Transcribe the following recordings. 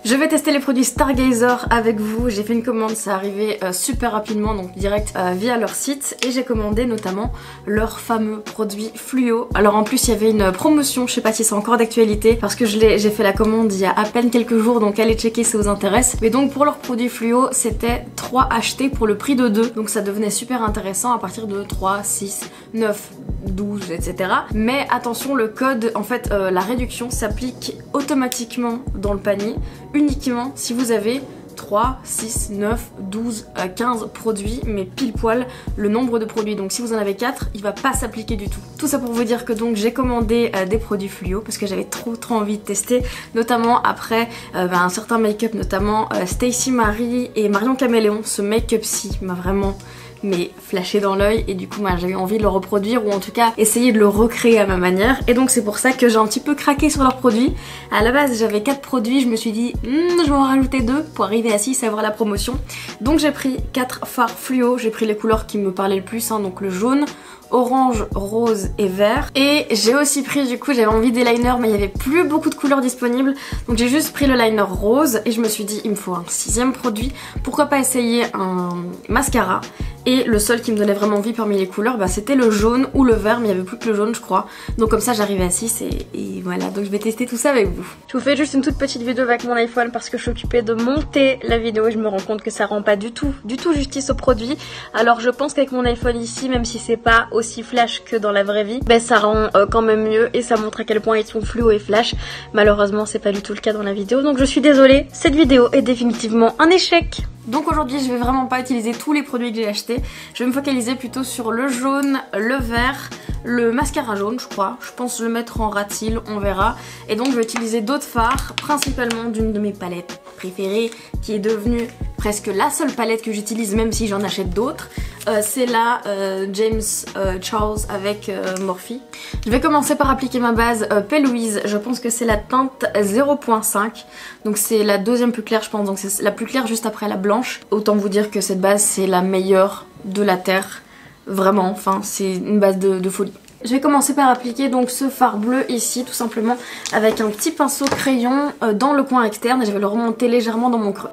Je vais tester les produits Stargazer avec vous. J'ai fait une commande, ça arrivait super rapidement, donc direct via leur site. Et j'ai commandé notamment leurs fameux produits fluo. Alors en plus il y avait une promotion, je sais pas si c'est encore d'actualité, parce que j'ai fait la commande il y a à peine quelques jours, donc allez checker si ça vous intéresse. Mais donc pour leurs produits fluo, c'était 3 achetés pour le prix de 2. Donc ça devenait super intéressant à partir de 3, 6, 9, 12, etc. Mais attention, le code, en fait la réduction s'applique automatiquement dans le panier uniquement si vous avez 3, 6, 9, 12, 15 produits, mais pile poil le nombre de produits. Donc si vous en avez 4, il va pas s'appliquer du tout. Tout ça pour vous dire que donc j'ai commandé des produits fluo parce que j'avais trop envie de tester, notamment après un certain make-up, notamment Stacey Marie et Marion Caméléon. Ce make-up-ci m'a vraiment flashé dans l'œil et du coup moi j'ai eu envie de le reproduire ou en tout cas essayer de le recréer à ma manière, et donc c'est pour ça que j'ai un petit peu craqué sur leurs produits. À la base j'avais 4 produits, je me suis dit je vais en rajouter 2 pour arriver à 6 et avoir la promotion. Donc j'ai pris 4 fards fluo, j'ai pris les couleurs qui me parlaient le plus, donc le jaune, orange, rose et vert. Et j'ai aussi pris, du coup j'avais envie des liners mais il n'y avait plus beaucoup de couleurs disponibles, donc j'ai juste pris le liner rose et je me suis dit il me faut un 6e produit, pourquoi pas essayer un mascara. Et le seul qui me donnait vraiment envie parmi les couleurs c'était le jaune ou le vert, mais il n'y avait plus que le jaune je crois. Donc comme ça j'arrivais à 6 et voilà, donc je vais tester tout ça avec vous. Je vous fais juste une toute petite vidéo avec mon iPhone parce que je suis occupée de monter la vidéo et je me rends compte que ça rend pas du tout justice au produit. Alors je pense qu'avec mon iPhone ici, même si c'est pas aussi flash que dans la vraie vie, ça rend quand même mieux et ça montre à quel point ils sont fluo et flash. Malheureusement c'est pas du tout le cas dans la vidéo, donc je suis désolée, cette vidéo est définitivement un échec. Donc aujourd'hui je vais vraiment pas utiliser tous les produits que j'ai achetés, je vais me focaliser plutôt sur le jaune, le vert, le mascara jaune je crois, je pense le mettre en rat cils, on verra. Et donc je vais utiliser d'autres fards, principalement d'une de mes palettes préférées qui est devenue presque la seule palette que j'utilise même si j'en achète d'autres. C'est la James Charles avec Morphe. Je vais commencer par appliquer ma base P. Louise, je pense que c'est la teinte 0.5, donc c'est la deuxième plus claire je pense, donc c'est la plus claire juste après la blanche. Autant vous dire que cette base c'est la meilleure de la terre, vraiment, enfin c'est une base de folie. Je vais commencer par appliquer donc ce fard bleu ici tout simplement avec un petit pinceau crayon dans le coin externe et je vais le remonter légèrement dans mon creux.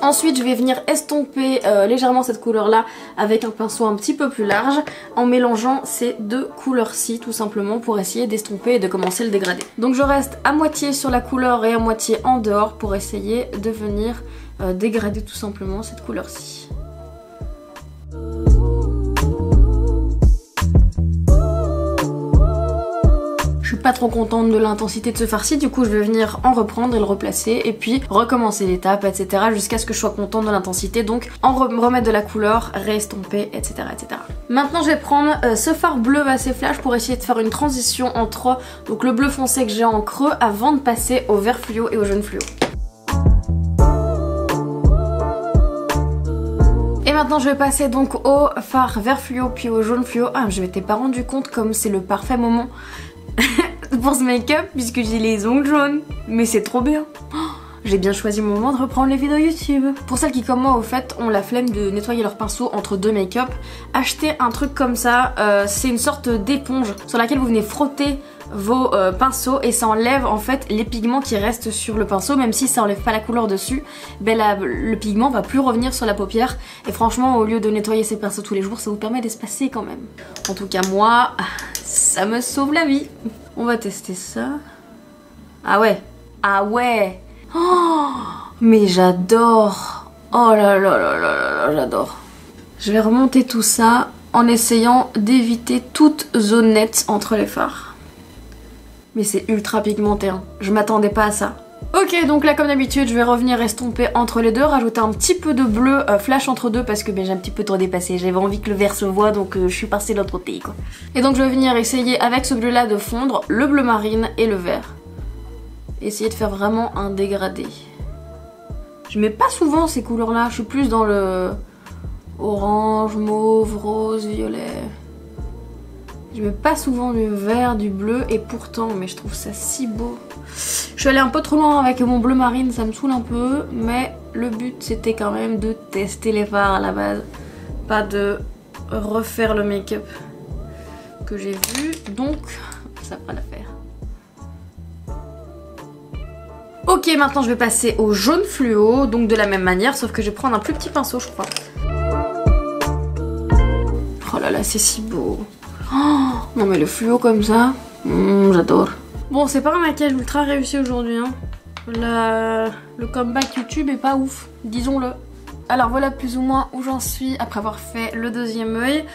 Ensuite je vais venir estomper légèrement cette couleur là avec un pinceau un petit peu plus large en mélangeant ces deux couleurs-ci tout simplement pour essayer d'estomper et de commencer le dégradé. Donc je reste à moitié sur la couleur et à moitié en dehors pour essayer de venir dégrader tout simplement cette couleur-ci. Je suis pas trop contente de l'intensité de ce fard-ci, du coup je vais venir en reprendre et le replacer et puis recommencer l'étape, etc. jusqu'à ce que je sois contente de l'intensité, donc en remettre de la couleur, réestomper, etc., etc. Maintenant je vais prendre ce fard bleu assez flash pour essayer de faire une transition entre donc le bleu foncé que j'ai en creux avant de passer au vert fluo et au jaune fluo. Et maintenant je vais passer donc au fard vert fluo puis au jaune fluo. Ah, je m'étais pas rendu compte comme c'est le parfait moment pour ce make-up puisque j'ai les ongles jaunes, mais c'est trop bien. Oh, j'ai bien choisi mon moment de reprendre les vidéos YouTube. Pour celles qui comme moi au fait ont la flemme de nettoyer leur pinceau entre deux make-up, achetez un truc comme ça, c'est une sorte d'éponge sur laquelle vous venez frotter vos pinceaux et ça enlève en fait les pigments qui restent sur le pinceau, même si ça enlève pas la couleur dessus, le pigment va plus revenir sur la paupière et franchement au lieu de nettoyer ses pinceaux tous les jours ça vous permet d'espacer quand même. En tout cas moi ça me sauve la vie. On va tester ça. Ah ouais, ah ouais. Oh mais j'adore. Oh là là là là là, j'adore. Je vais remonter tout ça en essayant d'éviter toute zone nette entre les fards. Mais c'est ultra pigmenté, hein. Je m'attendais pas à ça. Ok, donc là comme d'habitude je vais revenir estomper entre les deux, rajouter un petit peu de bleu flash entre deux parce que j'ai un petit peu trop dépassé, j'avais envie que le vert se voit donc je suis passée de l'autre côté quoi. Et donc je vais venir essayer avec ce bleu là de fondre le bleu marine et le vert. Essayer de faire vraiment un dégradé. Je mets pas souvent ces couleurs là, je suis plus dans le orange, mauve, rose, violet. Je mets pas souvent du vert, du bleu et pourtant, mais je trouve ça si beau. Je suis allée un peu trop loin avec mon bleu marine, ça me saoule un peu, mais le but c'était quand même de tester les fards à la base, pas de refaire le make-up que j'ai vu, donc ça fera l'affaire. Ok, maintenant je vais passer au jaune fluo, donc de la même manière, sauf que je vais prendre un plus petit pinceau je crois. Oh là là, c'est si beau. Oh, non mais le fluo comme ça, j'adore. Bon, c'est pas un maquillage ultra réussi aujourd'hui, hein. Le comeback YouTube est pas ouf, disons-le. Alors voilà plus ou moins où j'en suis après avoir fait le deuxième œil.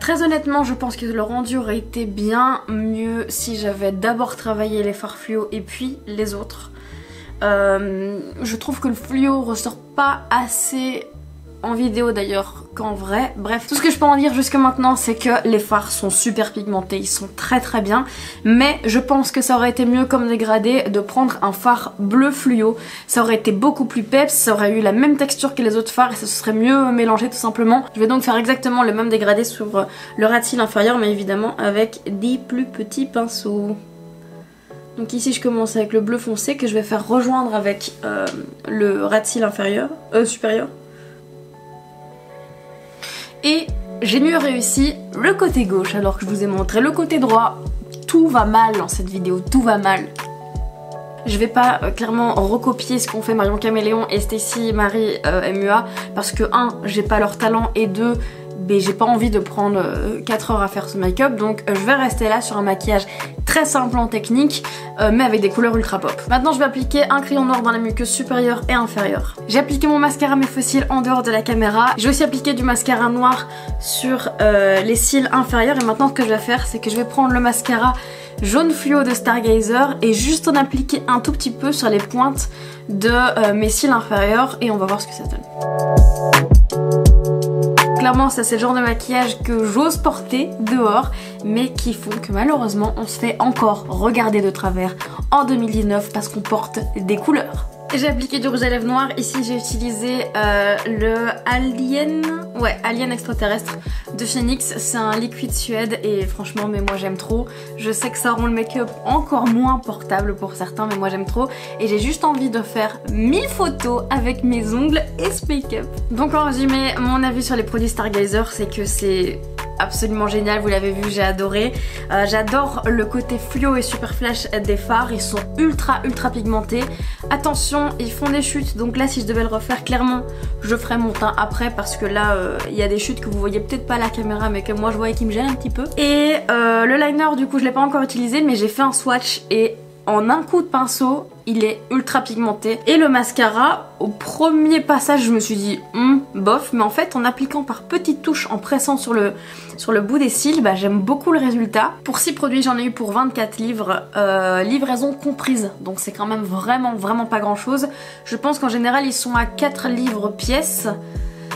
Très honnêtement, je pense que le rendu aurait été bien mieux si j'avais d'abord travaillé les fards fluo et puis les autres. Je trouve que le fluo ressort pas assez en vidéo d'ailleurs qu'en vrai. Bref, tout ce que je peux en dire jusque maintenant, c'est que les fards sont super pigmentés, ils sont très très bien, mais je pense que ça aurait été mieux comme dégradé de prendre un fard bleu fluo. Ça aurait été beaucoup plus peps, ça aurait eu la même texture que les autres fards et ça se serait mieux mélangé tout simplement. Je vais donc faire exactement le même dégradé sur le ras de cils inférieur, mais évidemment avec des plus petits pinceaux. Donc ici je commence avec le bleu foncé que je vais faire rejoindre avec le ras de cils inférieur, supérieur. Et j'ai mieux réussi le côté gauche alors que je vous ai montré le côté droit. Tout va mal dans cette vidéo, tout va mal. Je vais pas clairement recopier ce qu'ont fait Marion Caméléon et Stacy Marie MUA parce que 1, j'ai pas leur talent et 2, mais j'ai pas envie de prendre 4 heures à faire ce make-up, donc je vais rester là sur un maquillage très simple en technique mais avec des couleurs ultra pop. Maintenant je vais appliquer un crayon noir dans la muqueuse supérieure et inférieure. J'ai appliqué mon mascara mes faux cils en dehors de la caméra. J'ai aussi appliqué du mascara noir sur les cils inférieurs et maintenant ce que je vais faire c'est que je vais prendre le mascara jaune fluo de Stargazer et juste en appliquer un tout petit peu sur les pointes de mes cils inférieurs et on va voir ce que ça donne. Clairement ça c'est le genre de maquillage que j'ose porter dehors mais qui font que malheureusement on se fait encore regarder de travers en 2019 parce qu'on porte des couleurs. J'ai appliqué du rouge à lèvres noir, ici j'ai utilisé le Alien extraterrestre de Phoenix, c'est un liquide suède et franchement mais moi j'aime trop. Je sais que ça rend le make-up encore moins portable pour certains mais moi j'aime trop et j'ai juste envie de faire 1000 photos avec mes ongles et ce make-up. Donc en résumé, mon avis sur les produits Stargazer c'est que c'est absolument génial, vous l'avez vu, j'ai adoré. J'adore le côté fluo et super flash des fards, ils sont ultra pigmentés. Attention, ils font des chutes, donc là si je devais le refaire, clairement je ferais mon teint après parce que là il y a des chutes que vous voyez peut-être pas à la caméra mais que moi je voyais qui me gênent un petit peu. Et le liner du coup je l'ai pas encore utilisé mais j'ai fait un swatch et en un coup de pinceau il est ultra pigmenté. Et le mascara, au premier passage je me suis dit bof, mais en fait en appliquant par petites touches, en pressant sur le bout des cils, bah, j'aime beaucoup le résultat. Pour 6 produits j'en ai eu pour 24 livres, livraison comprise, donc c'est quand même vraiment pas grand chose. Je pense qu'en général ils sont à 4 livres pièce.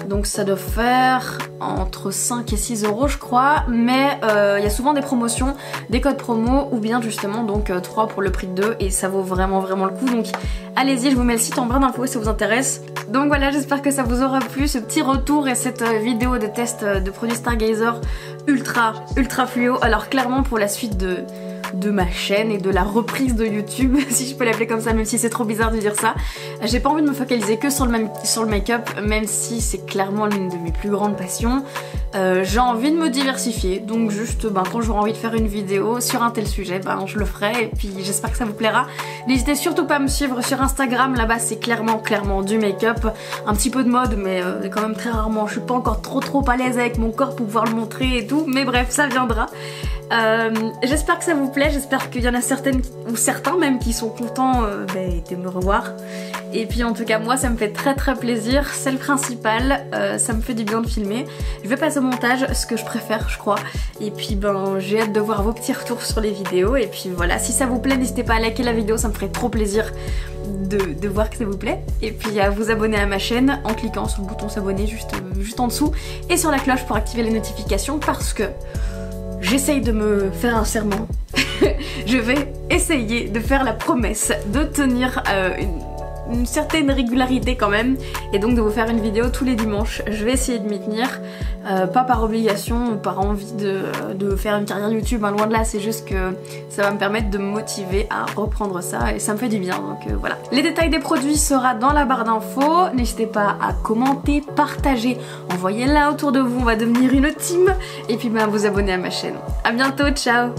Donc ça doit faire entre 5 et 6 euros je crois, mais il y a souvent des promotions, des codes promo ou bien justement donc 3 pour le prix de 2 et ça vaut vraiment le coup. Donc allez-y, je vous mets le site en barre d'infos si ça vous intéresse. Donc voilà, j'espère que ça vous aura plu ce petit retour et cette vidéo de test de produits Stargazer ultra fluo. Alors clairement pour la suite de ma chaîne et de la reprise de YouTube, si je peux l'appeler comme ça, même si c'est trop bizarre de dire ça. J'ai pas envie de me focaliser que sur le make-up, même si c'est clairement l'une de mes plus grandes passions. J'ai envie de me diversifier, donc juste quand j'aurai envie de faire une vidéo sur un tel sujet, je le ferai et puis j'espère que ça vous plaira. N'hésitez surtout pas à me suivre sur Instagram, là-bas c'est clairement du make-up, un petit peu de mode mais quand même très rarement, je suis pas encore trop à l'aise avec mon corps pour pouvoir le montrer et tout, mais bref ça viendra. J'espère que ça vous plaît, j'espère qu'il y en a certaines ou certains même qui sont contents de me revoir. Et puis en tout cas moi ça me fait très plaisir, c'est le principal, ça me fait du bien de filmer. Je vais passer au montage, ce que je préfère je crois. Et puis j'ai hâte de voir vos petits retours sur les vidéos. Et puis voilà, si ça vous plaît n'hésitez pas à liker la vidéo, ça me ferait trop plaisir de voir que ça vous plaît. Et puis à vous abonner à ma chaîne en cliquant sur le bouton s'abonner juste en dessous. Et sur la cloche pour activer les notifications parce que j'essaye de me faire un serment. Je vais essayer de faire la promesse de tenir une certaine régularité quand même et donc de vous faire une vidéo tous les dimanches. Je vais essayer de m'y tenir, pas par obligation ou par envie de faire une carrière YouTube, loin de là, c'est juste que ça va me permettre de me motiver à reprendre ça et ça me fait du bien, donc voilà. Les détails des produits sera dans la barre d'infos, n'hésitez pas à commenter, partager, envoyez-la autour de vous, on va devenir une team et puis vous abonner à ma chaîne. À bientôt, ciao.